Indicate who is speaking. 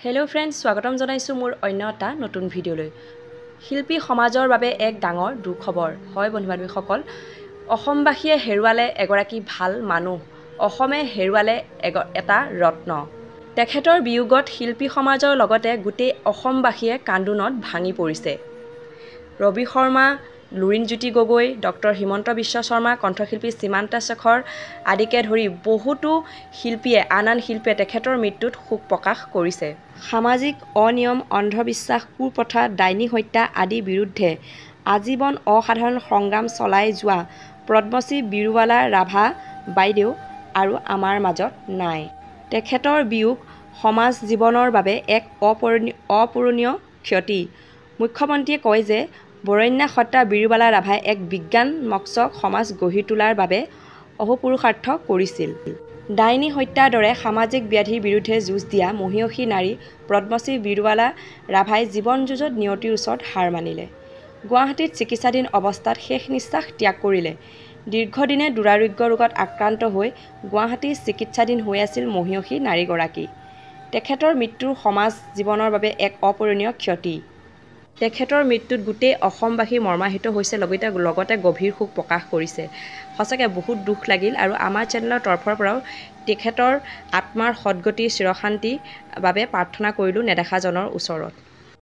Speaker 1: Hello' friends, স্বাগতম জনাইছোঁ মোৰ অন্য এটা নতুন ভিডিঅ'লৈ। শিল্পী সমাজৰ বাবে এক ডাঙৰ দুখবৰ হয় বন্ধু বান্ধৱীসকল। অসমবাসীয়ে হেৰুৱালে এগৰাকী ভাল মানুহ, অসমে হেৰুৱালে এটা ৰত্ন। তেখেতৰ বিয়োগত শিল্পী সমাজৰ লগতে গোটেই অসমবাসীয়ে কান্দোনত ভাঙি পৰিছে। ৰবি শৰ্মা, লুৰিণজ্যোতি গগৈ, ডক্টৰ হিমন্ত বিশ্ব শৰ্মা, কণ্ঠশিল্পী সীমান্ত শেখৰ আদিকে ধৰি বহুতো শিল্পীয়ে আন শিল্পীয়ে তেখেতৰ মৃত্যুত শোক প্ৰকাশ কৰিছে। সামাজিক অনিয়ম, অন্ধবিশ্বাস, কুপ্ৰথা, ডাইনী হত্যা আদিৰ বিৰুদ্ধে আজীৱন অসাধাৰণ সংগ্ৰাম চলাই যোৱা পদ্মশ্ৰী বীৰুবালা ৰাভা বাইদেউ আৰু আমাৰ মাজত নাই। তেখেতৰ বিয়োগ সমাজ জীৱনৰ বাবে এক অপূৰণীয় ক্ষতি। মুখ্যমন্ত্ৰীয়ে কয় যে বৰেণ্য সত্তা বীৰুবালা ৰাভাই এক বিজ্ঞানমক সমাজ গঢ়ি তোলাৰ বাবে অহোপুৰুষাৰ্থ কৰিছিল। ডাইনী হত্যাৰ দৰে সামাজিক ব্যাধিৰ বিৰুদ্ধে যুঁজ দিয়া মহিয়সী নাৰী পদ্মশ্ৰী বীৰুবালা ৰাভাই জীৱন যুঁজত নিয়তিৰ ওচৰত হাৰ মানিলে। গুৱাহাটীত চিকিৎসাধীন অৱস্থাত শেষ নিশ্বাস ত্যাগ কৰিলে। দীৰ্ঘদিনে দুৰাৰোগ্য ৰোগত আক্ৰান্ত হৈ গুৱাহাটীত চিকিৎসাধীন হৈ আছিল মহিয়সী নাৰীগৰাকী। তেখেতৰ মৃত্যু সমাজ জীৱনৰ বাবে এক অপূৰণীয় ক্ষতি। তেখেতৰ মৃত্যুত গোটেই অসমবাসী মৰ্মাহত হৈছে, লগতে গভীৰ শোক প্ৰকাশ কৰিছে। সঁচাকৈ বহুত দুখ লাগিল আৰু আমাৰ চেনেলৰ তৰফৰ পৰাও তেখেতৰ আত্মাৰ সদ্গতি চিৰশান্তিৰ বাবে প্ৰাৰ্থনা কৰিলোঁ নেদেখাজনৰ ওচৰত।